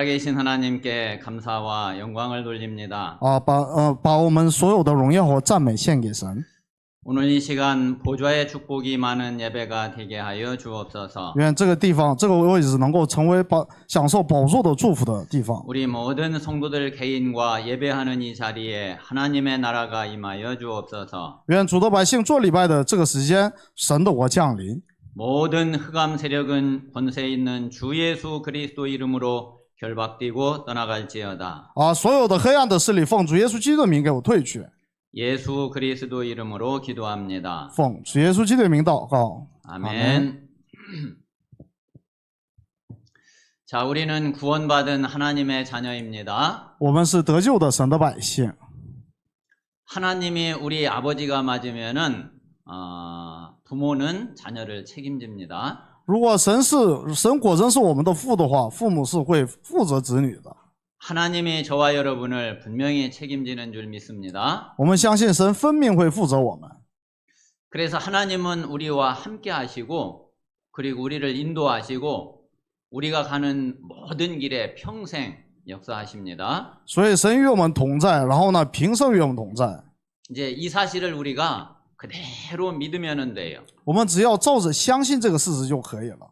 살아계신 하나님께 감사와 영광을 돌립니다. 把我们所有的荣耀和赞美献给神。 오늘 이 시간 보좌의 축복이 많은 예배가 되게 하여 주옵소서. 愿这个地方这个位置能够成为享受宝座的祝福的地方。 우리 모든 성도들 개인과 예배하는 이 자리에 하나님의 나라가 임하여 주옵소서. 愿主的百姓做礼拜的这个时间，神的国降临。 모든 흑암 세력은 권세 있는 주 예수 그리스도 이름으로 결박되고 떠나갈지어다. 所有的黑暗的势力，奉主耶稣基督的名给我退去。 예수 그리스도 이름으로 기도합니다. 奉主耶稣基督的名祷告。 아멘. 자, 우리는 구원받은 하나님의 자녀입니다. 我们是得救的神的百姓。 하나님이 우리 아버지가 맞으면은 부모는 자녀를 책임집니다. 如果神果真是我们的父的话，父母是会负责子女的。 하나님이 저와 여러분을 분명히 책임지는 줄 믿습니다. 我们相信神分明会负责我们。 그래서 하나님은 우리와 함께 하시고 그리고 우리를 인도하시고 우리가 가는 모든 길에 평생 역사하십니다. 所以神与我们同在，然后呢，平生与我们同在。 이제 이 사실을 우리가 그대로 믿으면 돼요. 我们只要照着相信这个事实就可以了。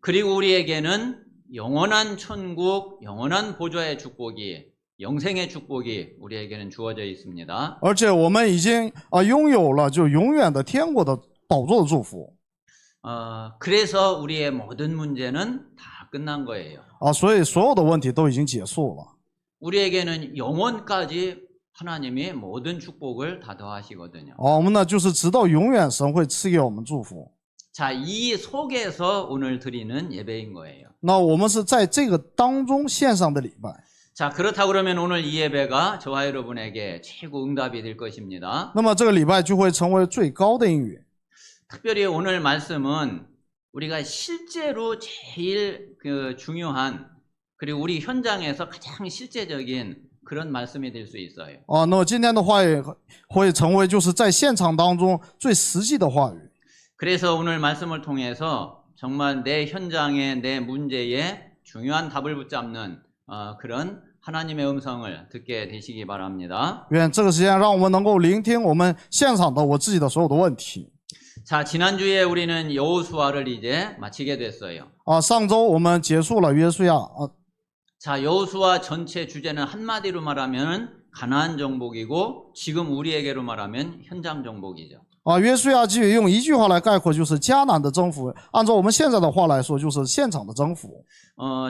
그리고 우리에게는 영원한 천국, 영원한 보좌의 축복이, 영생의 축복이 우리에게는 주어져 있습니다. 而且我们已经拥有了就永远的天国的宝座的祝福。 그래서 우리의 모든 문제는 다 끝난 거예요. 所以所有的问题都已经结束了。 우리에게는 영원까지 하나님이 모든 축복을 다 더하시거든요. 我们呢就是直到永远，神会赐给我们祝福。 자, 이 속에서 오늘 드리는 예배인 거예요. 那我们是在这个当中献上的礼拜。 자, 그렇다고 그러면 오늘 이 예배가 저와 여러분에게 최고 응답이 될 것입니다. 那么这个礼拜就会成为最高的应允。 특별히 오늘 말씀은 우리가 실제로 제일 중요한 그리고 우리 현장에서 가장 실제적인 그런 말씀이 될 수 있어요. 那么今天的话语会成为就是在现场当中最实际的话语。 그래서 오늘 말씀을 통해서 정말 내 현장에 내 문제에 중요한 답을 붙잡는 그런 하나님의 음성을 듣게 되시기 바랍니다. 愿这个时间让我们能够聆听我们现场的我自己的所有的问题。 자, 지난주에 우리는 여호수아를 이제 마치게 됐어요. 上周我们结束了约书亚。 자, 여호수아 전체 주제는 한마디로 말하면 가나안 정복이고 지금 우리에게로 말하면 현장 정복이죠. 约书亚记用一句话来概括，就是迦南的征服。按照我们现在的话来说，就是现场的征服。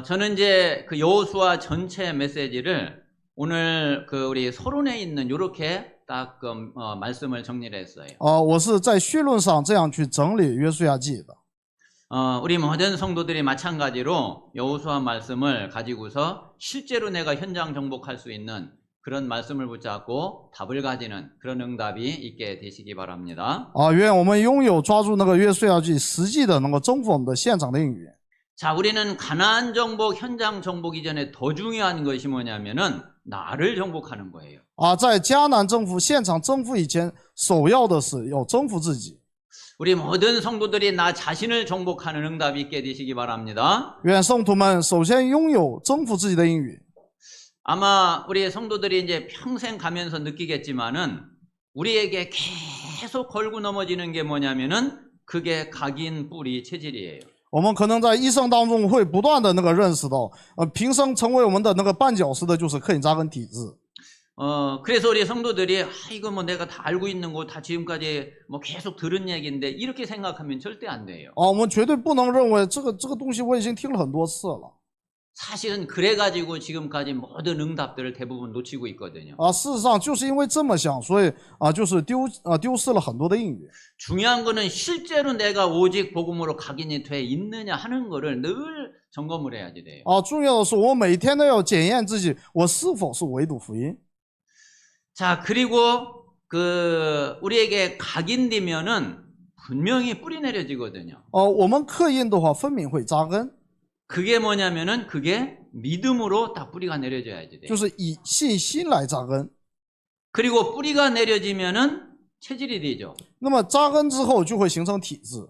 저는 이제 그 여호수아 전체 메시지를 오늘 그 우리 서론에 있는 이렇게 딱 말씀을 정리를 했어요. 我是在绪论上这样去整理约书亚记的。 우리 모든 성도들이 마찬가지로 여호수아 말씀을 가지고서 실제로 내가 현장 정복할 수 있는 그런 말씀을 붙잡고 답을 가지는 그런 응답이 있게 되시기 바랍니다. 愿我们拥有抓住那个约书亚记实际的能够征服我们的现场的应允。 자, 우리는 가나안 정복, 현장 정복 이전에 더 중요한 것이 뭐냐면은 나를 정복하는 거예요. 在迦南征服、现场征服以前，首要的是要征服自己。 우리 모든 성도들이 나 자신을 정복하는 응답이 있게 되시기 바랍니다. 愿圣徒们首先拥有征服自己的应允。 아마 우리 성도들이 이제 평생 가면서 느끼겠지만은 우리에게 계속 걸고 넘어지는 게 뭐냐면은 그게 각인 뿌리 체질이에요. 我们可能在一生当中会不断的认识到，平生成为我们的那个绊脚石的就是克林扎根体质。 그래서 우리 성도들이 이거 뭐 내가 다 알고 있는 거 다 지금까지 뭐 계속 들은 얘기인데 이렇게 생각하면 절대 안 돼요. 我们绝对不能认为这个东西我已经听了很多次了。 사실은 그래가지고 지금까지 모든 응답들을 대부분 놓치고 있거든요. 事实上就是因为这么想，所以就是丢失了很多的应允。 중요한 거는 실제로 내가 오직 복음으로 각인이 돼 있느냐 하는 거를 늘 점검을 해야지 돼요. 重要的是我每天都要检验自己，我是否是唯笃福音。 자, 그리고 우리에게 각인되면은 분명히 뿌리 내려지거든요. 我们刻印的话，分明会扎根。 그게 뭐냐면은 그게 믿음으로 딱 뿌리가 내려져야지 돼요. 就是以信心来扎根。 그리고 뿌리가 내려지면은 체질이 되죠. 那么扎根之后就会形成体质。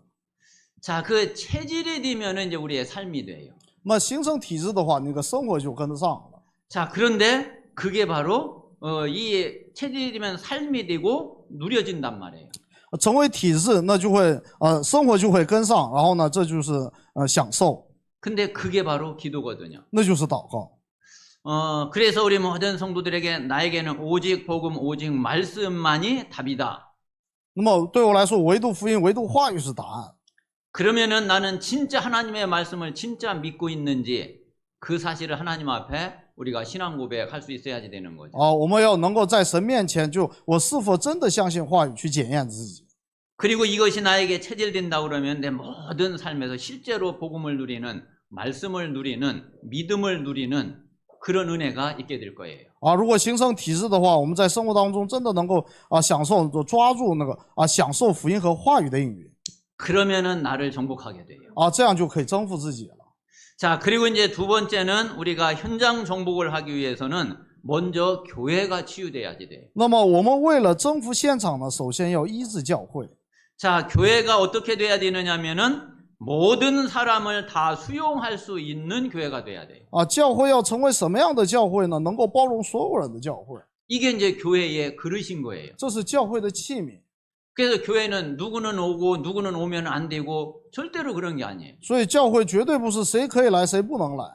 자, 그 체질이 되면은 이제 우리의 삶이 돼요. 那么形成体制的话，那个生活就跟得上了。 자, 그런데 그게 바로 이 체질이 되면 삶이 되고 누려진단 말이에요. 成为体制，那就会生活就会跟上，然后呢，这就是享受， 근데 그게 바로 기도거든요. 那就是祷告。 그래서 우리 모든 성도들에게 나에게는 오직 복음, 오직 말씀만이 답이다. 那么对我来说，唯独福音，唯独话语是答案。 그러면은 나는 진짜 하나님의 말씀을 진짜 믿고 있는지 그 사실을 하나님 앞에 우리가 신앙 고백할 수 있어야지 되는 거죠. 我们要能够在神面前，就我是否真的相信话语，去检验自己。 그리고 이것이 나에게 체질된다 그러면 내 모든 삶에서 실제로 복음을 누리는, 말씀을 누리는, 믿음을 누리는 그런 은혜가 있게 될 거예요. 如果形成体制的话，我们在生活当中真的能够享受，抓住那个享受福音和话语的应允。 그러면은 나를 정복하게 돼요. 这样就可以征服自己了。 자, 그리고 이제 두 번째는 우리가 현장 정복을 하기 위해서는 먼저 교회가 치유돼야지 돼요. 那么我们为了征服现场呢，首先要医治教会。 자, 교회가 어떻게 돼야 되느냐면은 모든 사람을 다 수용할 수 있는 교회가 돼야 돼요. 教会要成为什么样的教会呢？能够包容所有人的教会， 이게 이제 교회의 그릇인 거예요. 这是教会的器皿。 그래서 교회는 누구는 오고 누구는 오면 안 되고 절대로 그런 게 아니에요. 所以教会绝对不是谁可以来谁不能来。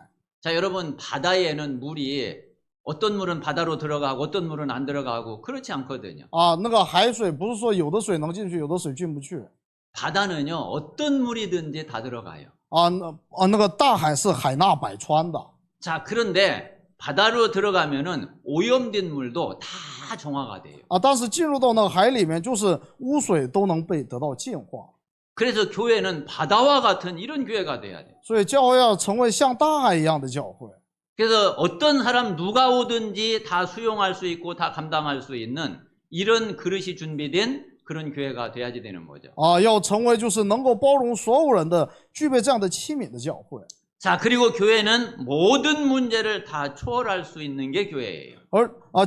자, 여러분, 바다에는 물이 어떤 물은 바다로 들어가고 어떤 물은 안 들어가고 그렇지 않거든요. 那个海水不是说有的水能进去，有的水进不去。 바다는요, 어떤 물이든지 다 들어가요. 那个大海是海纳百川的。 자, 그런데 바다로 들어가면은 오염된 물도 다 정화가 돼요. 但是进入到那个海里面，就是污水都能被得到净化。 그래서 교회는 바다와 같은 이런 교회가 돼야 돼요. 所以教会要成为像大海一样的教会。 그래서 어떤 사람 누가 오든지 다 수용할 수 있고 다 감당할 수 있는 이런 그릇이 준비된 그런 교회가 돼야지 되는 거죠. 要成为就是能够包容所有人的，具备这样的器皿的教会。 자, 그리고 교회는 모든 문제를 다 초월할 수 있는 게 교회예요.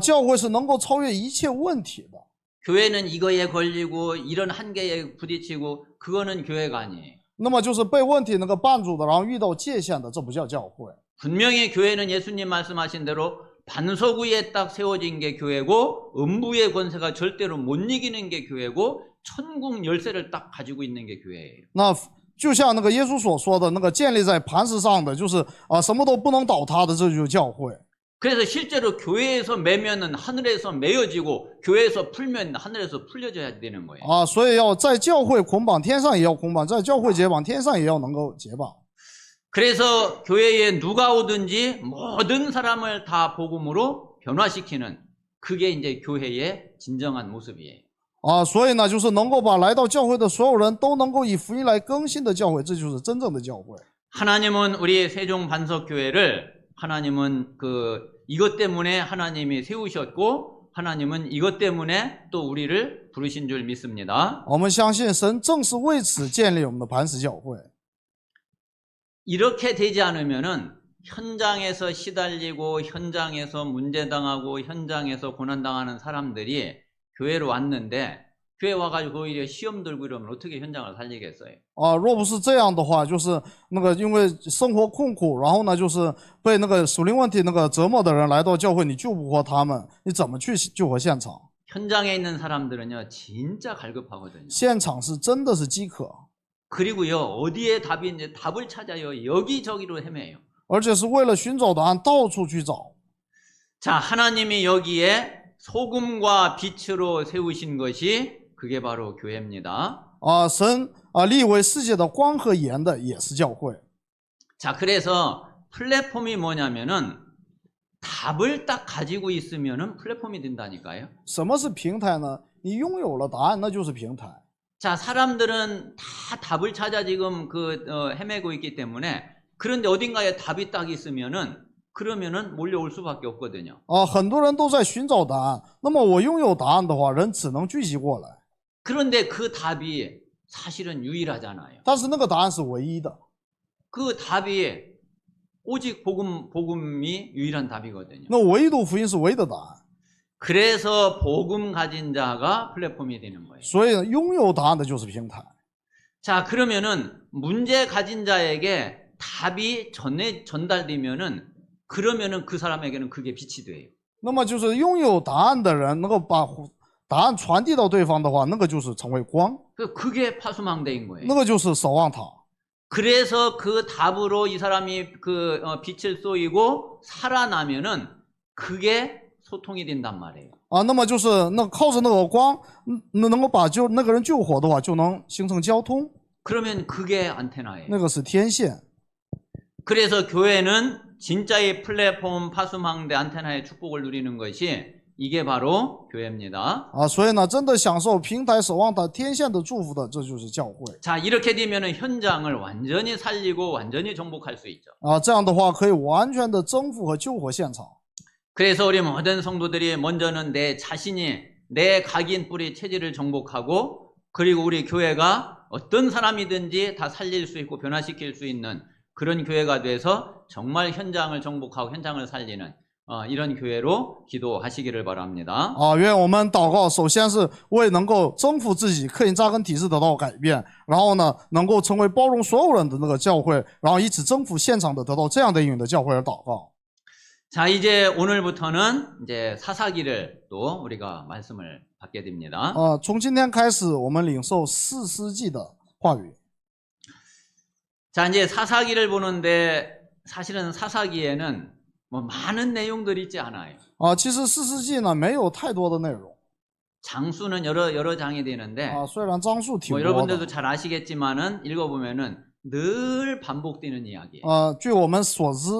教会是能够超越一切问题的。 교회는 이거에 걸리고 이런 한계에 부딪히고 그거는 교회가 아니에요. 那么就是被问题那个绊住的，然后遇到界限的，这不叫教会。 분명히 교회는 예수님 말씀하신 대로 반석 위에 딱 세워진 게 교회고 음부의 권세가 절대로 못 이기는 게 교회고 천국 열쇠를 딱 가지고 있는 게 교회예요. 那就像那个耶稣所说的那个建立在磐石上的，就是什么都不能倒塌的，这就是教会。 그래서 실제로 교회에서 매면은 하늘에서 매어지고 교회에서 풀면 하늘에서 풀려져야 되는 거예요. 所以要在教会捆绑，天上也要捆绑；在教会解绑，天上也要能够解绑。 그래서 교회에 누가 오든지 모든 사람을 다 복음으로 변화시키는 그게 이제 교회의 진정한 모습이에요. 所以呢，就是能够把来到教会的所有人都能够以福音来更新的教会，这就是真正的教会。 하나님은 우리 세종 반석교회를 하나님은 이것 때문에 하나님이 세우셨고 하나님은 이것 때문에 또 우리를 부르신 줄 믿습니다. 我们相信神正是为此建立我们的磐石教会。 이렇게 되지 않으면은 현장에서 시달리고 현장에서 문제당하고 현장에서 고난당하는 사람들이 교회로 왔는데 교회 와가지고 오히려 시험 들고 이러면 어떻게 현장을 살리겠어요? 若不是这样的话，就是那个因为生活困苦，然后呢，就是被那个属灵问题那个折磨的人来到教会，你救不活他们，你怎么去救活现场？ 현장에 있는 사람들은요 진짜 갈급하거든요. 现场是真的是饥渴， 그리고요 어디에 답이 있는지 답을 찾아요. 여기저기로 헤매요. 而且是为了寻找答案到处去找。 자, 하나님이 여기에 소금과 빛으로 세우신 것이 그게 바로 교회입니다. 神立为世界的光和盐的也是教会。 자, 그래서 플랫폼이 뭐냐면은 답을 딱 가지고 있으면은 플랫폼이 된다니까요. 什么是平台呢？你拥有了答案，那就是平台。 자, 사람들은 다 답을 찾아 지금 헤매고 있기 때문에 그런데 어딘가에 답이 딱 있으면은 그러면은 몰려올 수밖에 없거든요. 很多人都在寻找答案，那么我拥有答案的话，人只能聚集过来。 그런데 그 답이 사실은 유일하잖아요. 但是那个答案是唯一的， 그 답이 오직 복음이 유일한 답이거든요. 那唯独福音是唯一的答案。 그래서 복음 가진 자가 플랫폼이 되는 거예요. 所以拥有答案的就是平台。 자, 그러면은 문제 가진 자에게 답이 전달되면은 그러면은 그 사람에게는 그게 빛이 돼요. 那么就是拥有答案的人能够把答案传递到对方的话，那个就是成为光， 그게 파수망대인 거예요. 那个就是守望塔。 그래서 그 답으로 이 사람이 빛을 쏘이고 살아나면은 그게 소통이 된단 말이에요. 啊，那么就是靠着那个光，能够把那个人救活的话，就能形成交通， 그러면 그게 안테나예요. 那个是天线。 그래서 교회는 진짜의 플랫폼 파수망대 안테나의 축복을 누리는 것이 이게 바로 교회입니다. 啊，所以呢，真的享受平台守望塔天线的祝福的，这就是教会。 자, 이렇게 되면은 현장을 완전히 살리고 완전히 정복할 수 있죠. 啊，这样的话可以完全的征服和救活现场。 그래서 우리 모든 성도들이 먼저는 내 자신이 내 각인 뿌리 체질을 정복하고 그리고 우리 교회가 어떤 사람이든지 다 살릴 수 있고 변화시킬 수 있는 그런 교회가 돼서 정말 현장을 정복하고 현장을 살리는 이런 교회로 기도하시기를 바랍니다. 啊，愿我们祷告，首先是为能够征服自己克林扎根体质得到改变，然后呢，能够成为包容所有人的那个教会，然后以此征服现场的得到这样的应允的教会而祷告。 자, 이제 오늘부터는 이제 사사기를 또 우리가 말씀을 받게 됩니다. 从今天开始，我们领受士师记的话语。 자, 이제 사사기를 보는데 사실은 사사기에는 뭐 많은 내용들이 있지 않아요. 啊，其实士师记呢没有太多的内容 장수는 여러 장이 되는데 啊，虽然章数挺 뭐 多 여러분들도 的。 잘 아시겠지만은 읽어보면은 늘 반복되는 이야기예요. 据我们所知，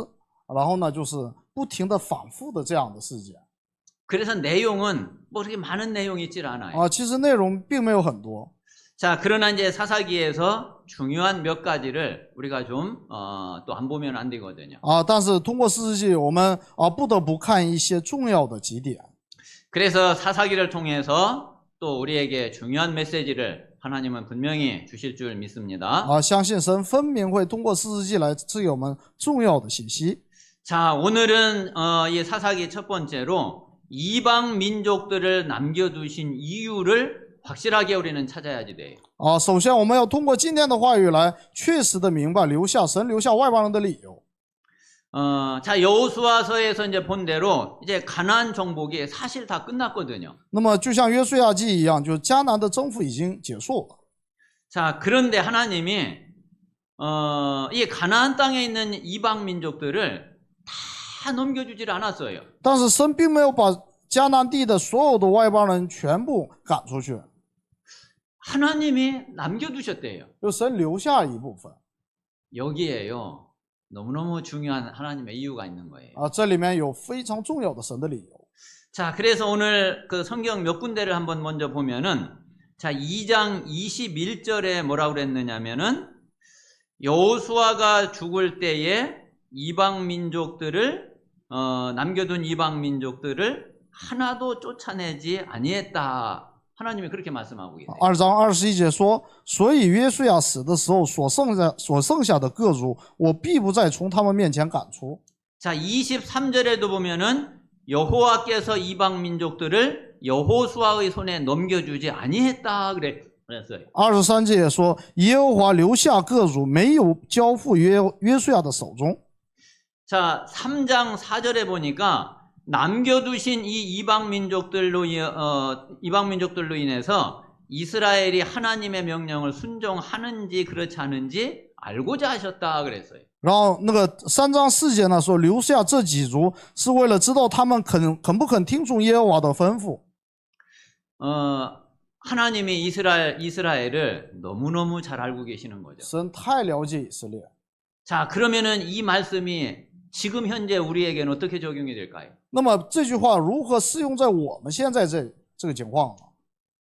然后呢就是不停的反复的这样的事件 그래서 내용은 뭐 그렇게 많은 내용이 있질 않아요. 啊，其实内容并没有很多。 자, 그러나 이제 사사기에서 중요한 몇 가지를 우리가 좀 또 안 보면 안 되거든요. 啊，但是通过士师记，我们不得不看一些重要的几点。 그래서 사사기를 통해서 또 우리에게 중요한 메시지를 하나님은 분명히 주실 줄 믿습니다. 啊，相信神分明会通过士师记来赐给我们重要的信息。 자, 오늘은 이 사사기 첫 번째로 이방 민족들을 남겨두신 이유를 확실하게 우리는 찾아야지 돼요. 啊，首先我们要通过今天的话语来确实的明白神留下外邦人的理由。 자, 여호수아서에서 이제 본 대로 이제 가나안 정복이 사실 다 끝났거든요. 那么就像约书亚记一样，就迦南的征服已经结束了。 자, 그런데 하나님이 이 가나안 땅에 있는 이방 민족들을 다 넘겨주질 않았어요. 但是神并没有把迦南地的所有的外邦人全部赶出去， 하나님이 남겨두셨대요. 就神留下一部分。 여기에요. 너무너무 중요한 하나님의 이유가 있는 거예요. 啊，这里面有非常重要的神的理由。 자, 그래서 오늘 그 성경 몇 군데를 한번 먼저 보면은 자, 2장 21절에 뭐라고 그랬느냐면은 여호수아가 죽을 때에 이방 민족들을 남겨둔 이방 민족들을 하나도 쫓아내지 아니했다. 하나님이 그렇게 말씀하고 계세요. 2章21节说：“所以约书亚死的时候，所剩下的各族，我必不再从他们面前赶出。” 자, 23절에도 보면은 여호와께서 이방 민족들을 여호수아의 손에 넘겨주지 아니했다 그랬어요. 23节也说：“耶和华留下各族，没有交付约书亚的手中。” 자, 3장 4절에 보니까 남겨두신 이 이방 민족들로 인해서 이스라엘이 하나님의 명령을 순종하는지 그렇지 않은지 알고자 하셨다 그랬어요. 然后那个3章4节呢说，留下这几族是为了知道他们肯不肯听从耶和华的吩咐。 하나님이 이스라엘을 너무너무 잘 알고 계시는 거죠. 神太了解以色列。 자, 그러면은 이 말씀이 지금 현재 우리에게는 어떻게 적용이 될까요? 那么这句话如何适用在我们现在这个情况呢？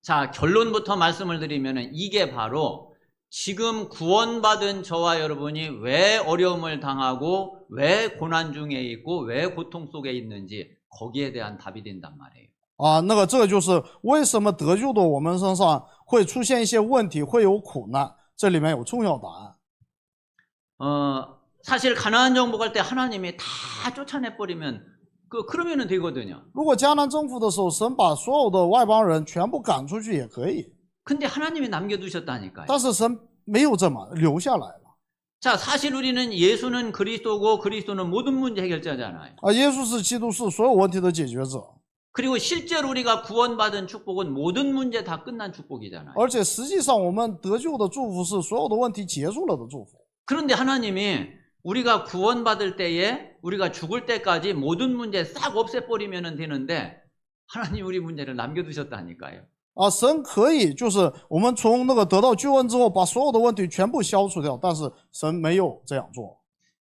자, 결론부터 말씀을 드리면은 이게 바로 지금 구원받은 저와 여러분이 왜 어려움을 당하고 왜 고난 중에 있고 왜 고통 속에 있는지 거기에 대한 답이 된단 말이에요. 那个这个就是为什么得救的我们身上会出现一些问题，会有苦难，这里面有重要答案。 사실 가나안 정복할 때 하나님이 다 쫓아내 버리면 그러면은 되거든요. 如果迦南征服的时候，神把所有的外邦人全部赶出去也可以， 근데 하나님이 남겨두셨다니까요. 但是神没有这么留下来了。 자, 사실 우리는 예수는 그리스도고 그리스도는 모든 문제 해결자잖아요. 耶稣是基督，是所有问题的解决者。 그리고 실제로 우리가 구원받은 축복은 모든 문제 다 끝난 축복이잖아요. 而且实际上，我们得救的祝福是所有的问题结束了的祝福。 그런데 하나님이 우리가 구원받을 때에 우리가 죽을 때까지 모든 문제 싹 없애버리면 되는데 하나님 우리 문제를 남겨두셨다니까요. 神可以就是我们从那个得到救恩之后，把所有的问题全部消除掉，但是神没有这样做。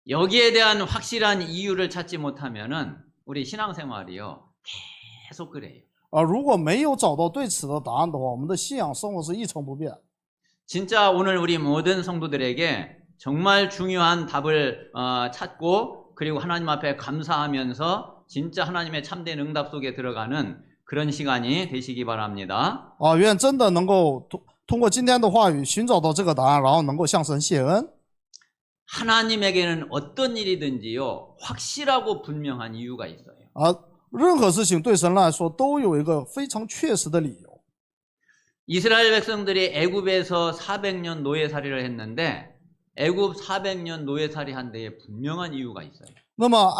여기에 대한 확실한 이유를 찾지 못하면은 우리 신앙생활이요 계속 그래요. 如果没有找到对此的答案的话，我们的信仰生活是一成不变。 진짜 오늘 우리 모든 성도들에게 정말 중요한 답을 찾고 그리고 하나님 앞에 감사하면서 진짜 하나님의 참된 응답 속에 들어가는 그런 시간이 되시기 바랍니다. 愿真的能够通过今天的话语寻找到这个答案，然后能够向神谢恩。 하나님에게는 어떤 일이든지요 확실하고 분명한 이유가 있어요. 任何事情对神来说都有一个非常确实的理由。 이스라엘 백성들이 애굽에서 400년 노예살이를 했는데 애굽 400년 노예살이 한 데에 분명한 이유가 있어요. 那么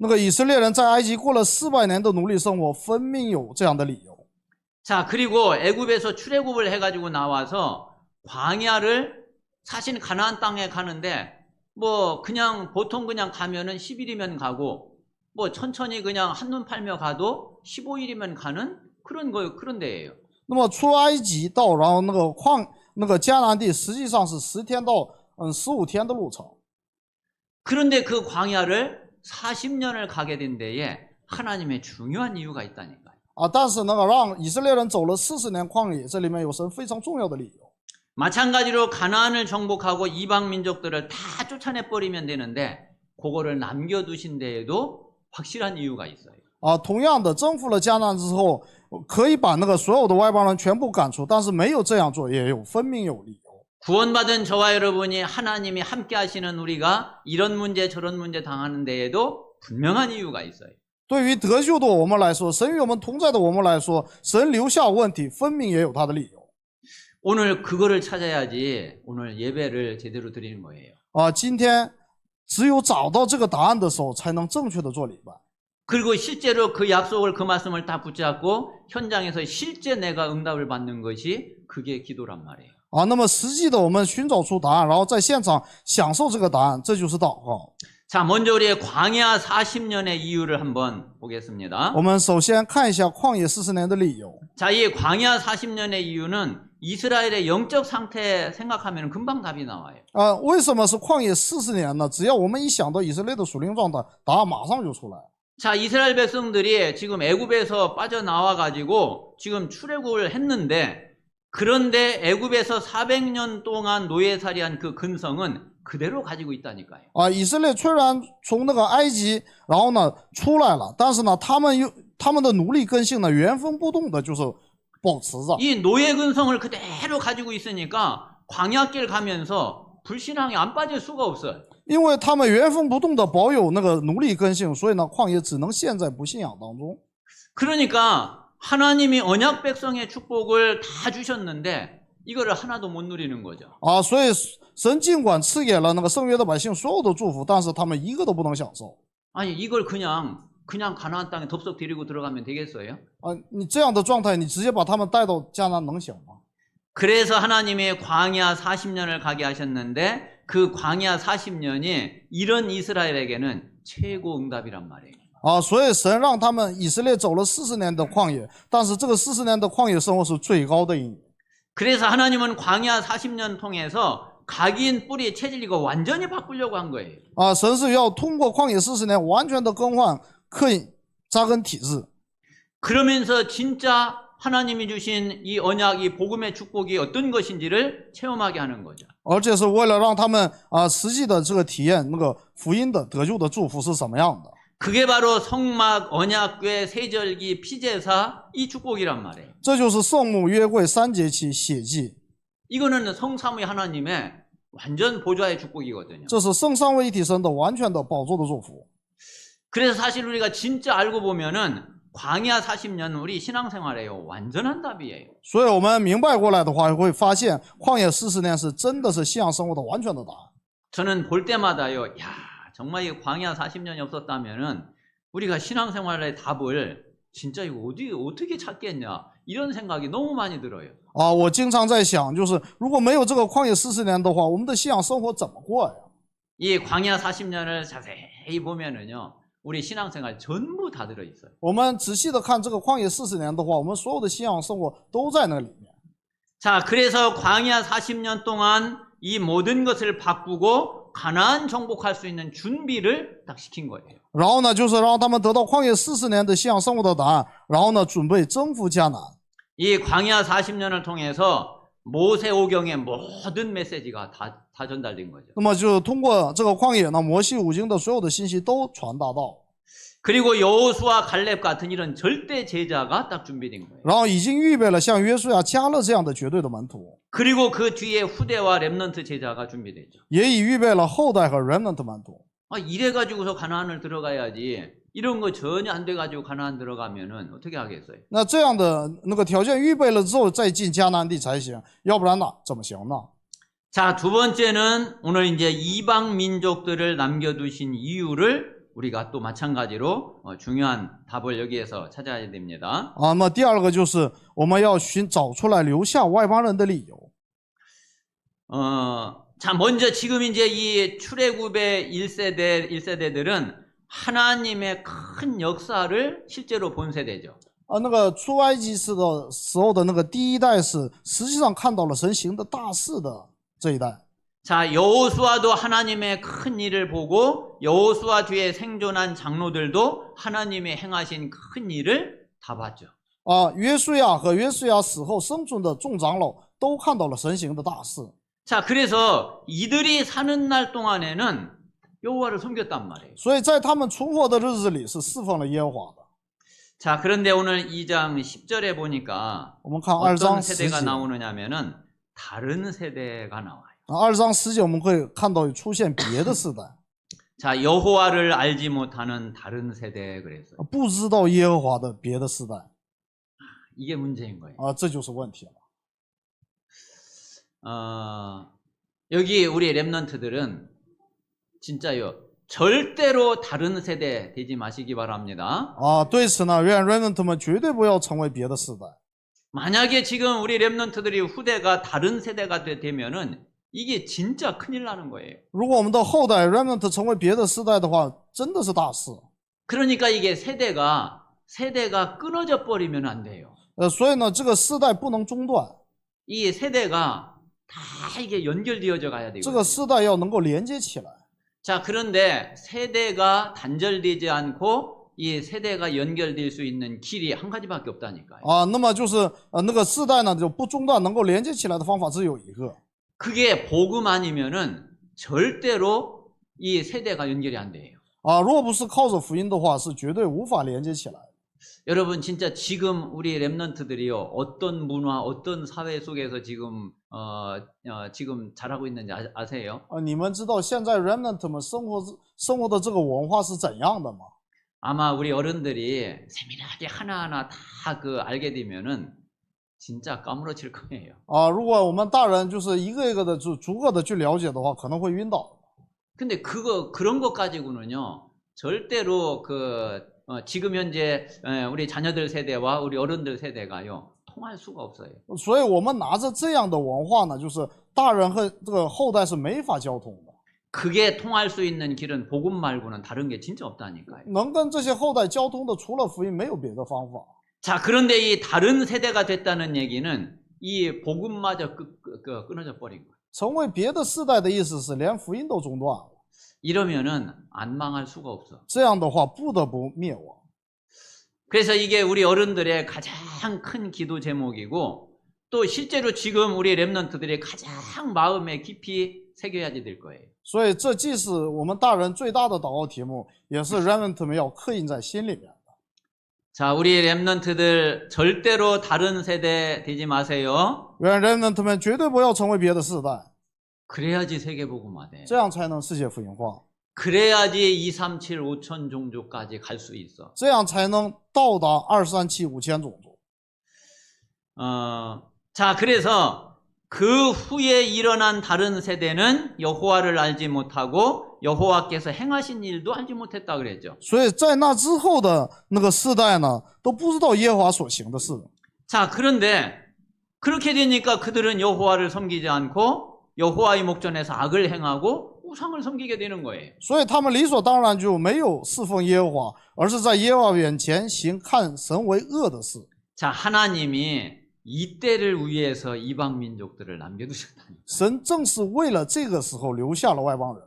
那个以色列人在埃及过了400年的奴隶生活，分明有这样的理由。 자, 그리고 애굽에서 출애굽을 해가지고 나와서 광야를 사실 가나안 땅에 가는데 뭐 그냥 보통 그냥 가면은 10일이면 가고 뭐 천천히 그냥 한눈 팔며 가도 15일이면 가는 그런 그런 데예요. 那么出埃及到然后那个迦南地，实际上是10天到15天的路程。 그런데 그 광야를 40년을 가게 된 데에 하나님의 중요한 이유가 있다니까요. 但是那个让以色列人走了40年旷野，这里面有神非常重要的理由。 마찬가지로 가나안을 정복하고 이방 민족들을 다 쫓아내 버리면 되는데 그거를 남겨두신 데에도 확실한 이유가 있어요. 同样的，征服了迦南之后，可以把那个所有的外邦人全部赶出，但是没有这样做，也有分明有理由。 구원받은 저와 여러분이 하나님이 함께 하시는 우리가 이런 문제 저런 문제 당하는 데에도 분명한 이유가 있어요. 对于得救的我们来说，神与我们同在的我们来说，神留下问题，分明也有他的理由。 오늘 그거를 찾아야지 오늘 예배를 제대로 드리는 거예요. 今天只有找到这个答案的时候，才能正确的做礼拜。 그리고 실제로 그 약속을 그 말씀을 다 붙잡고 현장에서 실제 내가 응답을 받는 것이 그게 기도란 말이에요. 那么实际的我们寻找出答案，然后在现场享受这个答案，这就是祷告。 자, 먼저 우리의 광야 40년의 이유를 한번 보겠습니다. 我们首先看一下旷野40年的理由。 자, 이 광야 40년의 이유는 이스라엘의 영적 상태 생각하면 금방 답이 나와요. 为什么是旷野40年呢？只要我们一想到以色列的属灵状态，答案马上就出来。 자, 이스라엘 백성들이 지금 애굽에서 빠져나와 가지고 지금 출애굽을 했는데 그런데 애굽에서 400년 동안 노예살이한 그 근성은 그대로 가지고 있다니까요. 以色列虽然从那个埃及，然后呢出来了，但是呢他们的奴隶根性呢原封不动的就是保持着。 이 노예 근성을 그대로 가지고 있으니까 광야길 가면서 불신앙이 안 빠질 수가 없어요. 因为他们原封不动的保有那个奴隶根性，所以呢旷野只能陷在不信仰当中。 그러니까 하나님이 언약 백성의 축복을 다 주셨는데 이거를 하나도 못 누리는 거죠. 所以神尽管赐给了那个圣约的百姓所有的祝福，但是他们一个都不能享受。 아니 이걸 그냥 가나안 땅에 덥석 데리고 들어가면 되겠어요? 你这样的状态，你直接把他们带到迦南能行吗？ 그래서 하나님이 광야 40년을 가게 하셨는데 그 광야 40년이 이런 이스라엘에게는 최고 응답이란 말이에요. 所以神让他们以色列走了40年的旷野，但是这个40年的旷野生活是最高的意义。 그래서 하나님은 광야 40년 통해서 각인 뿌리 체질 이거 완전히 바꾸려고 한 거예요. 神是要通过旷野40年完全的更换刻印扎根体制。 그러면서 진짜 하나님이 주신 이 언약, 이 복음의 축복이 어떤 것인지를 체험하게 하는 거죠. 而且是为了让他们实际的这个体验那个福音的得救的祝福是什么样的。 그게 바로 성막, 언약궤, 세절기, 피제사 이 축복이란 말이에요. 这就是圣幕、约柜、三节期、血祭。 이거는 성삼위 하나님의 완전 보좌의 축복이거든요. 这是圣三位一体神的完全的宝座的祝福。 그래서 사실 우리가 진짜 알고 보면은 광야 40년 우리 신앙생활에요 완전한 답이에요. 所以我们明白过来的话，会发现旷野40年是真的是信仰生活的完全的答案。 저는 볼 때마다요, 야, 정말 이 광야 40년이 없었다면은 우리가 신앙생활의 답을 진짜 이거 어떻게 찾겠냐 이런 생각이 너무 많이 들어요. 啊，我经常在想，就是如果没有这个旷野40年的话，我们的信仰生活怎么过呀？ 이 광야 40년을 자세히 보면은요, 우리 신앙생활 전부 다 들어 있어요. 我们仔细的看这个旷野40年的话，我们所有的信仰生活都在那里面。 자, 그래서 광야 40년 동안 이 모든 것을 바꾸고 가나안 정복할 수 있는 준비를 딱 시킨 거예요. 然后呢，就是让他们得到旷野40年的信仰生活的答案，然后呢，准备征服迦南。 이 광야 40년을 통해서 모세오경의 모든 메시지가 다 전달된 거죠. 那么就通过这个旷野呢，摩西五经的所有的信息都传达到， 그리고 여호수아 갈렙 같은 이런 절대 제자가 딱 준비된 거예요. 然后已经预备了像约书亚、迦勒这样的绝对的门徒， 그리고 그 뒤에 후대와 렘넌트 제자가 준비됐죠. 也已预备了后代和 remnant 门徒。 이래가지고서 가나안을 들어가야지 이런 거 전혀 안 돼가지고 가나안 들어가면은 어떻게 하겠어요? 那这样的那个条件预备了之后再进迦南地才行，要不然呢怎么行呢？ 자, 두 번째는 오늘 이제 이방 민족들을 남겨두신 이유를 우리가 또 마찬가지로 중요한 답을 여기에서 찾아야 됩니다. 啊，那么第二个就是我们要找出来留下外邦人的理由。 자, 먼저 지금 이제 이 출애굽의 1세대들은 하나님의 큰 역사를 실제로 본 세대죠. 那个出埃及时候的那个第一代是实际上看到了神行的大事的这一代。 자, 여호수아도 하나님의 큰 일을 보고 여호수아 뒤에 생존한 장로들도 하나님의 행하신 큰 일을 다 봤죠. 啊，约书亚和约书亚死后生存的众长老都看到了神行的大事。 자, 그래서 이들이 사는 날 동안에는 여호와를 섬겼단 말이에요. 所以在他们存活的日子里是侍奉了耶和华的。 자, 그런데 오늘 2장 10절에 보니까 我们看2章 어떤 10 세대가 节， 나오느냐면은 다른 세대가 나와요. 2章10节我们会看到出现别的世代， 자, 여호와를 알지 못하는 다른 세대 그랬어요. 不知道耶和华的别的世代 이게 문제인 거예요. 啊，这就是问题了。 여기 우리 렘넌트들은 진짜요, 절대로 다른 세대 되지 마시기 바랍니다. 啊，对此呢，愿 remnant 们绝对不要成为别的世代。 만약에 지금 우리 렘넌트들이 후대가 다른 세대가 되면은 이게 진짜 큰일 나는 거예요. 如果我们的后代 remnant 成为别的世代的话，真的是大事。 그러니까 이게 세대가 끊어져 버리면 안 돼요. 所以呢，这个世代不能中断， 이 세대가 다 이게 연결되어져 가야 这 되거든요. 个世代要能够连接起来。 자, 그런데 세대가 단절되지 않고 이 세대가 연결될 수 있는 길이 한 가지밖에 없다니까요. 啊，那么就是那个世代呢就不中断，能够连接起来的方法只有一个， 그게 복음 아니면은 절대로 이 세대가 연결이 안 돼요. 啊，若不是靠着福音的话，是绝对无法连接起来。 여러분 진짜 지금 우리 렘넌트들이요, 어떤 문화, 어떤 사회 속에서 지금 지금 자라고 있는지 아세요? 你们知道现在 remnant 们生活的这个文化是怎样的吗？ 아마 우리 어른들이 세밀하게 하나하나 다 알게 되면은 진짜 까무러칠 거예요. 啊，如果我们大人就是一个一个的逐个的去了解的话，可能会晕倒。 근데 그런 것 가지고는요, 절대로 지금 현재 우리 자녀들 세대와 우리 어른들 세대가요, 통할 수가 없어요. 所以我们拿着这样的文化呢，就是大人和这个后代是没法交通的。 그게 통할 수 있는 길은 복음 말고는 다른 게 진짜 없다니까요. 能跟这些后代交通的，除了福音，没有别的方法。 자, 그런데 이 다른 세대가 됐다는 얘기는 이 복음마저 끊어져 버린 거예요. 成为别的世代的意思是连福音都中断了， 이러면은 안 망할 수가 없어. 这样的话不得不灭亡。 그래서 이게 우리 어른들의 가장 큰 기도 제목이고, 또 실제로 지금 우리 렘넌트들이 가장 마음에 깊이 새겨야지 될 거예요. 所以这既是我们大人最大的祷告题目，也是 remnant 们要刻印在心里面的。 자, 우리 렘넌트들 절대로 다른 세대 되지 마세요. 愿 remnant 们绝对不要成为别的世代， 그래야지 세계복음화 돼. 这样才能世界福音化， 그래야지 237 5천 종족까지 갈 수 있어. 这样才能到达237 5000种族。 자, 그래서 그 후에 일어난 다른 세대는 여호와를 알지 못하고 여호와께서 행하신 일도 알지 못했다 그랬죠. 所以在那之后的那个世代呢，都不知道耶和华所行的事。 자, 그런데 그렇게 되니까 그들은 여호와를 섬기지 않고 여호와의 목전에서 악을 행하고 우상을 섬기게 되는 거예요. 所以他们理所当然就没有侍奉耶和华，而是在耶和华眼前行看神为恶的事。 자, 하나님이 이때를 위해서 이방 민족들을 남겨두셨다니. 神正是为了这个时候留下了外邦人。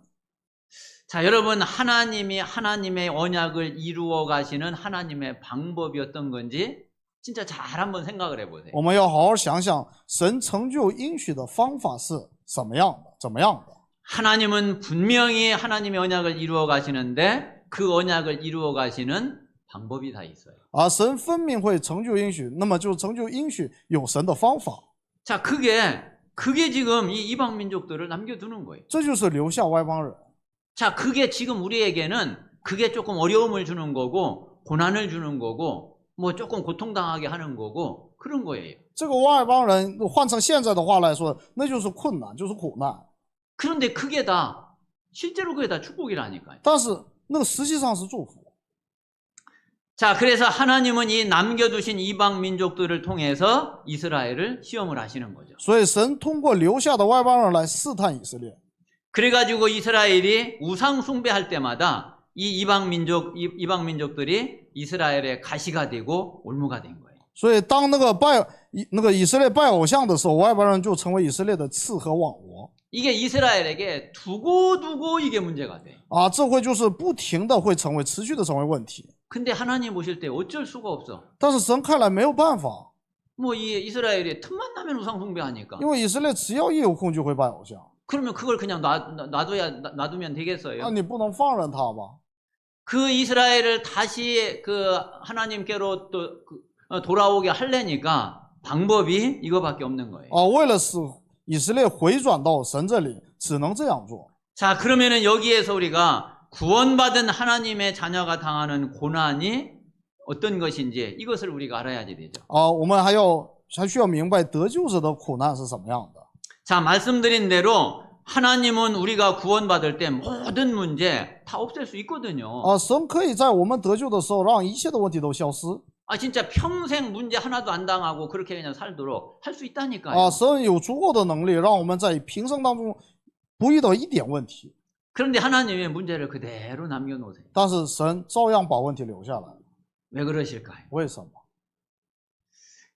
자, 여러분, 하나님이 하나님의 언약을 이루어 가시는 하나님의 방법이 어떤 건지 진짜 잘 한번 생각을 해보세요. 我们要好好想想，神成就应许的方法是什么样的？怎么样的？ 하나님은 분명히 하나님의 언약을 이루어 가시는데 그 언약을 이루어 가시는 방법이 다 있어요. 而神分明会成就应许，那么就成就应许有神的方法， 자, 그게 지금 이 이방 민족들을 남겨두는 거예요. 这就是留下外邦人。 자, 그게 지금 우리에게는 그게 조금 어려움을 주는 거고 고난을 주는 거고 뭐 조금 고통당하게 하는 거고 그런 거예요. 这个外邦人换成现在的话来说，那就是困难，就是苦难。 그런데 그게 다 실제로 그게 다 축복이라니까요. 但是那个实际上是祝福。 자, 그래서 하나님은 이 남겨두신 이방 민족들을 통해서 이스라엘을 시험을 하시는 거죠. 所以神通过留下的外邦人来试探以色列。 그래가지고 이스라엘이 우상 숭배할 때마다 이 이방 민족들이 이스라엘의 가시가 되고 올무가 된 거예요. 所以当那个以色列拜偶像的时候，外邦人就成为以色列的刺和网罗。 이게 이스라엘에게 두고두고 이게 문제가 돼. 啊，这会就是不停的会成为持续的成为问题。 근데 하나님 보실 때 어쩔 수가 없어. 但是神看来没有办法， 뭐 이 이스라엘이 틈만 나면 우상 숭배하니까. 因为以色列只要一有空就会拜偶像。 그러면 그걸 그냥 놔두면 되겠어요? 那你不能放任他吧？ 그 이스라엘을 다시 그 하나님께로 또 돌아오게 하려니까 방법이 이거밖에 없는 거예요. 啊，为了使以色列回转到神这里，只能这样做。 자, 그러면은 여기에서 우리가 구원받은 하나님의 자녀가 당하는 고난이 어떤 것인지 이것을 우리가 알아야지 되죠. 啊，我们还需要明白得救者的苦难是什么样的。 자, 말씀드린 대로 하나님은 우리가 구원받을 때 모든 문제 다 없앨 수 있거든요. 啊，神可以在我们得救的时候，让一切的问题都消失。 아, 진짜 평생 문제 하나도 안 당하고 그렇게 그냥 살도록 할 수 있다니까요. 啊，神有足够的能力，让我们在平生当中不遇到一点问题。 그런데 하나님의 문제를 그대로 남겨놓으세요. 但是神照样把问题留下来， 왜 그러실까요? 为什么？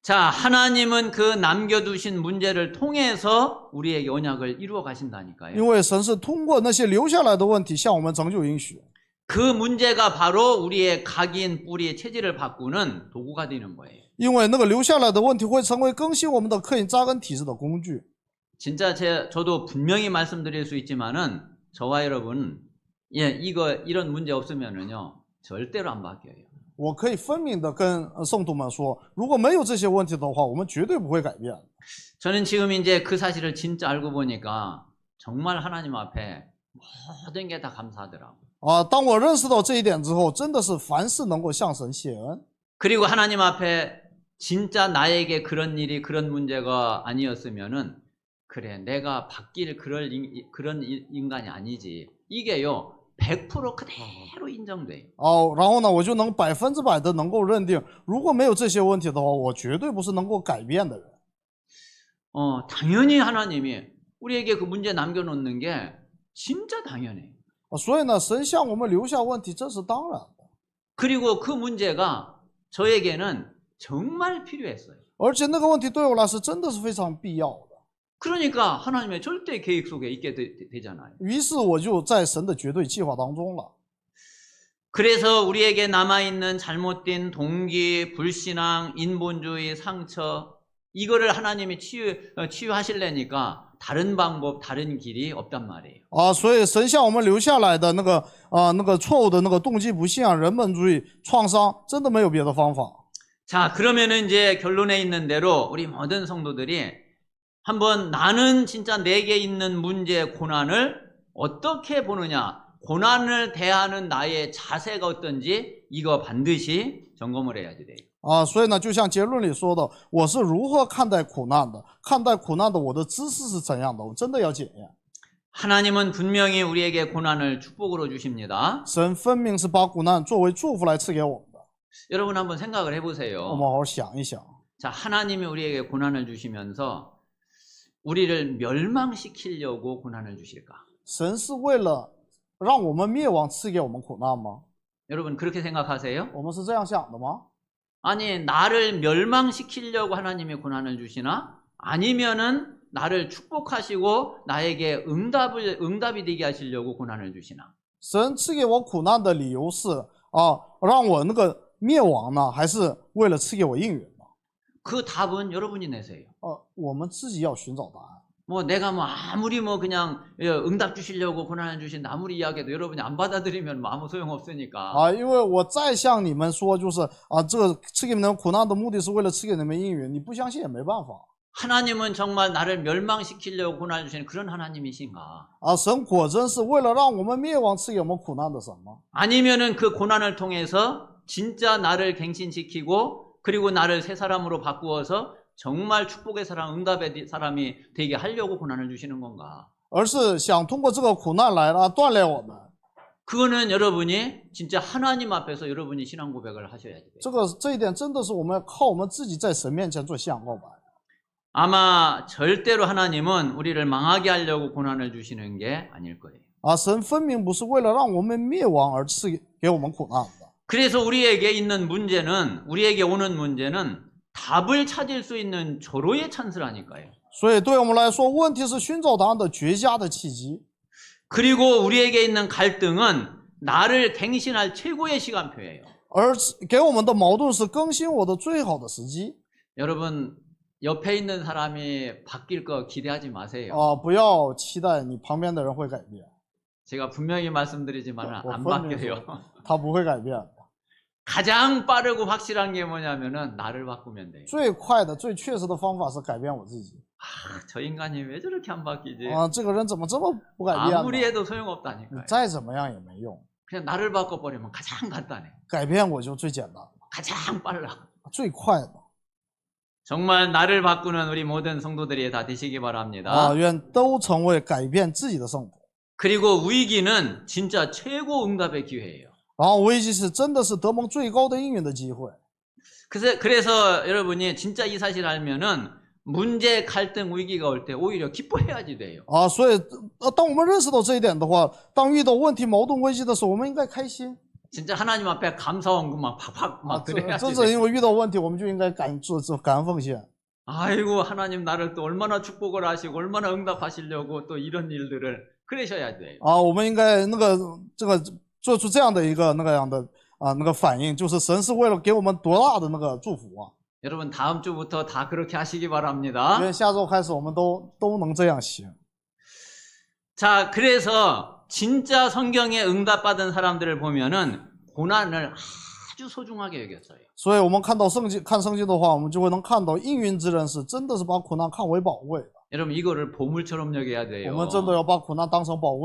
자, 하나님은 그 남겨두신 문제를 통해서 우리의 언약을 이루어 가신다니까요. 因为神是通过那些留下来的问题，向我们成就应许。 그 문제가 바로 우리의 각인 뿌리의 체질을 바꾸는 도구가 되는 거예요. 因为那个留下来的问题会成为更新我们的刻印扎根体质的工具。 진짜 저도 분명히 말씀드릴 수 있지만은 저와 여러분, 이런 문제 없으면은요 절대로 안 바뀌어요. 我可以分明的跟圣徒们说，如果没有这些问题的话，我们绝对不会改变。 저는 지금 이제 그 사실을 진짜 알고 보니까 정말 하나님 앞에 모든 게 다 감사하더라고요. 啊，当我认识到这一点之后，真的是凡事能够向神谢恩。 그리고 하나님 앞에 진짜 나에게 그런 일이 그런 문제가 아니었으면은 그래 내가 바뀔 그런 인간이 아니지. 이게요 100% 그대로 인정돼요. 哦，然后呢，我就能100%的能够认定，如果没有这些问题的话，我绝对不是能够改变的人。 당연히 하나님이 우리에게 그 문제 남겨놓는 게 진짜 당연해요. 所以呢，神向我们留下问题，这是当然的。 그리고 그 문제가 저에게는 정말 필요했어요. 而且那个问题对我来说真的是非常必要的。 그러니까 하나님의 절대 계획 속에 있게 되잖아요. 于是我就在神的绝对计划当中了。 그래서 우리에게 남아있는 잘못된 동기, 불신앙, 인본주의, 상처 이거를 하나님이 치유하시려니까 다른 방법, 다른 길이 없단 말이에요. 啊，所以神向我们留下来的那个错误的那个动机不信仰、人本主义、创伤，真的没有别的方法。 자, 그러면은 이제 결론에 있는 대로 우리 모든 성도들이 한번 나는 진짜 내게 있는 문제, 고난을 어떻게 보느냐, 고난을 대하는 나의 자세가 어떤지 이거 반드시 점검을 해야지 돼요. 所以呢，就像结论里说的，我是如何看待苦难的，看待苦难的我的知识是怎样的，我真的要检验。 하나님은 분명히 우리에게 고난을 축복으로 주십니다. 神分明是把苦难作为祝福来赐给我们的， 여러분 한번 생각을 我们 해보세요. 好好想一想。 자, 하나님이 우리에게 고난을 주시면서 우리를 멸망시키려고 고난을 주실까? 神是为了让我们灭亡赐给我们苦难吗？ 여러분 그렇게 생각하세요? 我们是这样想的吗？ 아니, 나를 멸망시키려고 하나님이 고난을 주시나? 아니면은 나를 축복하시고 나에게 응답이 되게 하시려고 고난을 주시나? 神赐给我苦难的理由是让我那个灭亡呢，还是为了赐给我应允呢？ 그 답은 여러분이 내세요. 我们自己要寻找答案。 뭐 내가 뭐 아무리 뭐 그냥 응답 주시려고 고난을 주신 아무리 이야기해도 여러분이 안 받아들이면 뭐 아무 소용 없으니까. 因为我再向你们说，就是这个赐给你们苦难的目的是为了赐给你们应允，你不相信也没办法。 하나님은 정말 나를 멸망시키려고 고난을 주시는 그런 하나님이신가? 神果真是为了让我们灭亡赐给我们苦难的神吗？ 아니면은 그 고난을 통해서 진짜 나를 갱신시키고 그리고 나를 새 사람으로 바꾸어서 정말 축복의 사람, 응답의 사람이 되게 하려고 고난을 주시는 건가? 而是想通过这个苦难来锻炼我们。 그거는 여러분이 진짜 하나님 앞에서 여러분이 신앙 고백을 하셔야 돼요. 这一点真的是我们靠我们自己在神面前做信仰告白。 아마 절대로 하나님은 우리를 망하게 하려고 고난을 주시는 게 아닐 거예요. 神分明不是为了让我们灭亡而赐给我们苦难的。 그래서 우리에게 있는 문제는, 우리에게 오는 문제는 답을 찾을 수 있는 절호의 찬스라니까요. 所以对我们来说，问题是寻找答案的绝佳的契机。 그리고 우리에게 있는 갈등은 나를 갱신할 최고의 시간표예요. 而给我们的矛盾是更新我的最好的时机。 여러분 옆에 있는 사람이 바뀔 거 기대하지 마세요. 不要期待你旁边的人会改变， 제가 분명히 말씀드리지만 안 我分明 바뀌어요. 说他不会改变的。 가장 빠르고 확실한 게 뭐냐면은 나를 바꾸면 돼요. 最快的、最确实的方法是改变我自己。 저 인간이 왜 저렇게 안 바뀌지? 这个人怎么这么不改变呢？ 아무리 해도 소용없다니까요. 再怎么样也没用， 그냥 나를 바꿔버리면 가장 간단해. 改变我就最简单， 가장 빨라. 最快的。 정말 나를 바꾸는 우리 모든 성도들이 다 되시기 바랍니다. 愿都成为改变自己的圣徒。 그리고 위기는 진짜 최고 응답의 기회예요. 然后危机是真的是得蒙最高的应允的机会。 그래서 여러분이 진짜 이 사실 알면은 문제, 갈등, 위기가 올 때 오히려 기뻐해야지 돼요. 所以当我们认识到这一点的话，当遇到问题、矛盾、危机的时候，我们应该开心。 진짜 하나님 앞에 감사원금 막 팍팍 막 드려야지 真 돼요. 正因为遇到问题，我们就应该做感恩奉献。 아이고 하나님 나를 또 얼마나 축복을 하시고 얼마나 응답하시려고 또 이런 일들을 그러셔야 돼요. 我们应该做出这样的一个那个反应，就是神是为了给我们多大的那个祝福啊！ 여러분 다음 주부터 다 그렇게 하시기 바랍니다. 愿下周开始我们都能这样行。 자, 그래서 진짜 성경에 응답받은 사람들을 보면은 고난을 아주 소중하게 여겼어요. 所以我们看圣经的话，我们就会能看到应允之人是真的是把苦难看为宝贵的。 여러분 이거를 보물처럼 여겨야 我 돼요. 们真的要把苦难当成宝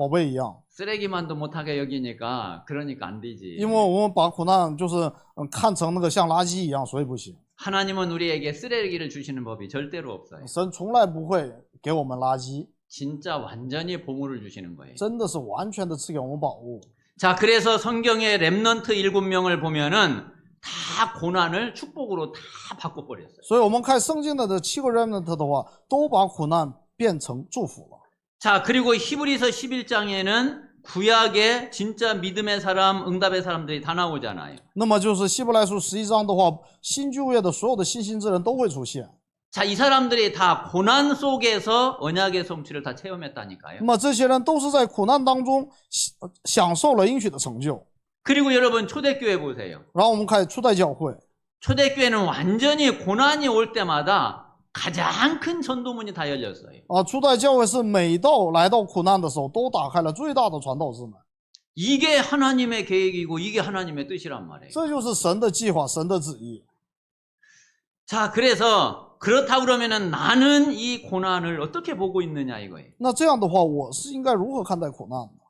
贝一样， 쓰레기만도 못하게 여기니까 그러니까 안 되지. 因为我们把苦难就是看成那个像垃圾一样，所以不行。 하나님은 우리에게 쓰레기를 주시는 법이 절대로 없어요. 神从来不会给我们垃圾， 진짜 완전히 보물을 주시는 거예요. 真的是完全的赐给我们宝物。 자, 그래서 성경의 렘넌트 7명을 보면은 다 고난을 축복으로 다 바꿔버렸어요. 所以我们看圣经的这7个 remnant 的话，都把苦难变成祝福了。 자, 그리고 히브리서 11장에는 구약의 진짜 믿음의 사람, 응답의 사람들이 다 나오잖아요. 那么就是希伯来书11章的话，新旧约的所有的信心之人都会出现。 자, 이 사람들이 다 고난 속에서 언약의 성취를 다 체험했다니까요. 那么这些人都是在苦难当中享受了应许的成就。 그리고 여러분 초대교회 보세요. 然后我们看初代教会， 초대교회는 완전히 고난이 올 때마다 가장 큰 전도문이 다 열렸어요. 初代教会是每到来到苦难的时候，都打开了最大的传道之门。 이게 하나님의 계획이고 이게 하나님의 뜻이란 말이에요. 这就是神的计划，神的旨意。 자, 그래서 그렇다 그러면은 나는 이 고난을 어떻게 보고 있느냐 이거예요. 那这样的话，我是应该如何看待苦难呢？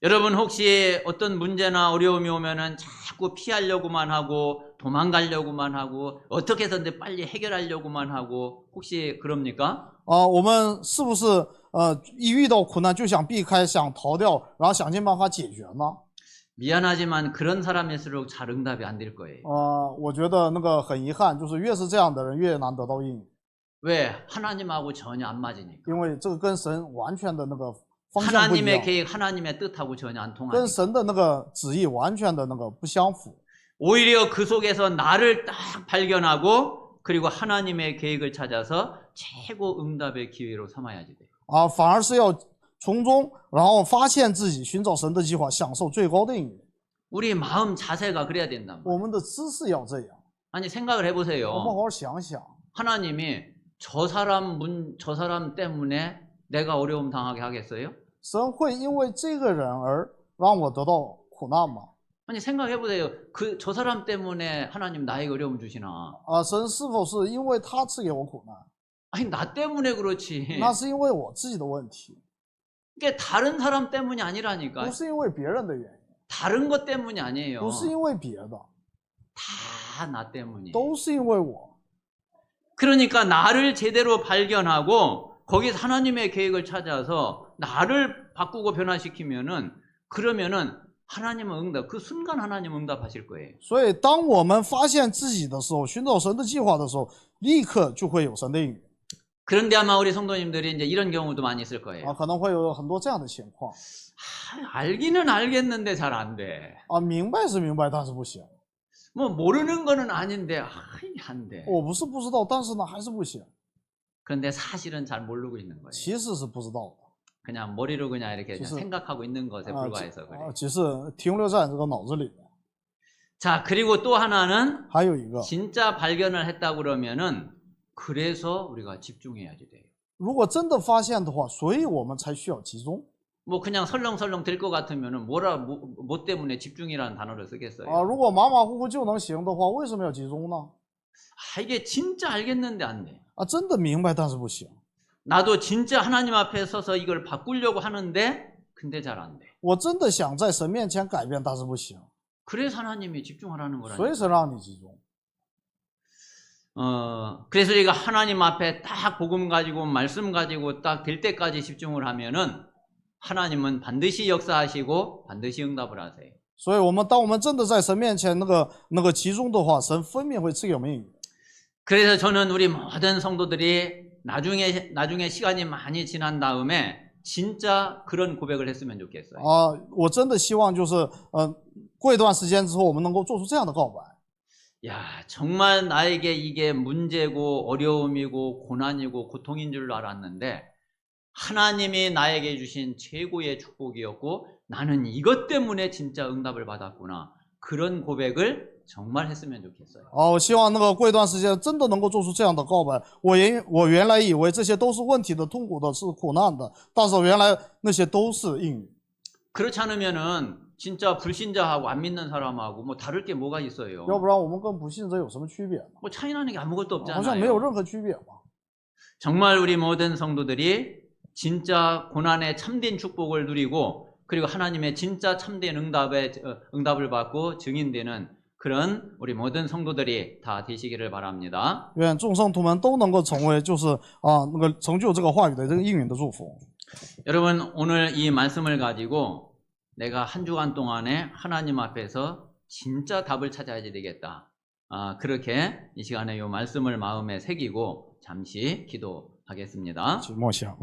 여러분 혹시 어떤 문제나 어려움이 오면은 자꾸 피하려고만 하고 도망가려고만 하고 어떻게 해서든 빨리 해결하려고만 하고 혹시 그럽니까? 我们是不是一遇到苦难就想避开、想逃掉，然后想尽办法解决呢？ 미안하지만 그런 사람일수록 잘 응답이 안 될 거예요. 我觉得那个很遗憾，就是越是这样的人越难得到应允， 왜? 하나님하고 전혀 안 맞으니까. 因为这个跟神完全的那个方向不一 하나님의 样， 계획, 하나님의 뜻하고 전혀 안 跟 통하니까. 神的那个旨意完全的那个不相符。 오히려 그 속에서 나를 딱 발견하고 그리고 하나님의 계획을 찾아서 최고 응답의 기회로 삼아야지 돼요. 反而是要从中，然后发现自己，寻找神的计划，享受最高的应允。 우리 마음 자세가 그래야 된단 말이에요. 我们的姿势要这样。 아니 생각을 我们 해보세요. 好好想想， 하나님이 저 사람 때문에 내가 어려움 당하게 하겠어요? 神会因为这个人而让我得到苦难吗？ 아니 생각해보세요. 저 사람 때문에 하나님 나에게 어려움 주시나? 神是否是因为他赐给我苦难？ 아니 나 때문에 그렇지. 那是因为我自己的问题， 이게 다른 사람 때문이 아니라니까. 不是因为别人的原因， 다른 것 때문이 아니에요. 不是因为别的， 다 나 때문이에요. 都是因为我。 그러니까 나를 제대로 발견하고 거기서 하나님의 계획을 찾아서 나를 바꾸고 변화시키면은 그러면은 하나님은 응답, 그 순간 하나님은 응답하실 거예요. 所以，当我们发现自己的时候，寻找神的计划的时候，立刻就会有神的应允。 그런데 아마 우리 성도님들이 이제 이런 경우도 많이 있을 거예요. 可能会有很多这样的情况。 알기는 알겠는데 잘 안 돼. 明白是明白，但是不行。 뭐 모르는 거는 아닌데 안 돼. 我不是不知道，但是呢还是不行。 그런데 사실은 잘 모르고 있는 거예요. 其实是不知道的。 그냥 머리로 그냥 이렇게 지수- 생각하고 있는 것에 불과해서 그래요. 只是停留在这个脑子里面。 자, 그리고 또 하나는 还有一个， 진짜 발견을 했다 그러면은 그래서 우리가 집중해야지 돼요. 如果真的发现的话，所以我们才需要集中。 뭐 그냥 설렁설렁 될 것 같으면은 뭐 때문에 집중이라는 단어를 쓰겠어요. 如果马马虎虎就能行的话，为什么要集中呢？ 이게 진짜 알겠는데 안 돼. 真的明白，但是不行。 나도 진짜 하나님 앞에 서서 이걸 바꾸려고 하는데 근데 잘 안 돼. 我真的想在神面前改变，但是不行。 그래서 하나님이 집중하라는 所以 거라니까. 神让你集中。 그래서 우리가 하나님 앞에 딱 복음 가지고 말씀 가지고 딱 될 때까지 집중을 하면은 하나님은 반드시 역사하시고 반드시 응답을 하세요. 所以当我们真的在神面前那个集中的话，神分明会赐给我们应允。 그래서 저는 우리 모든 성도들이 나중에 시간이 많이 지난 다음에 진짜 그런 고백을 했으면 좋겠어요. 我真的希望就是过一段时间之后，我们能够做出这样的告白。 야, 정말 나에게 이게 문제고 어려움이고 고난이고 고통인 줄 알았는데 하나님이 나에게 주신 최고의 축복이었고 나는 이것 때문에 진짜 응답을 받았구나. 그런 고백을 정말 했으면 좋겠어요. 我希望过一段时间真的能够做出这样的告白。我原来以为这些都是问题的、痛苦的、是苦难的，但是原来那些都是应允。 그렇지 않으면은 진짜 불신자하고 안 믿는 사람하고 뭐 다를 게 뭐가 있어요? 要不然我们跟不信者有什么区别呢？ 뭐 차이 나는 게 아무것도 好像没有 없잖아요. 任何区别吧。 정말 우리 모든 성도들이 진짜 고난의 참된 축복을 누리고 그리고 하나님의 진짜 참된 응답을 받고 증인되는 그런 우리 모든 성도들이 다 되시기를 바랍니다. 愿众圣徒们都能够成为就是成就这个话语的这个应允的祝福。 여러분 오늘 이 말씀을 가지고 내가 한 주간 동안에 하나님 앞에서 진짜 답을 찾아야 되겠다. 그렇게 이 시간에 이 말씀을 마음에 새기고 잠시 기도하겠습니다. 默想。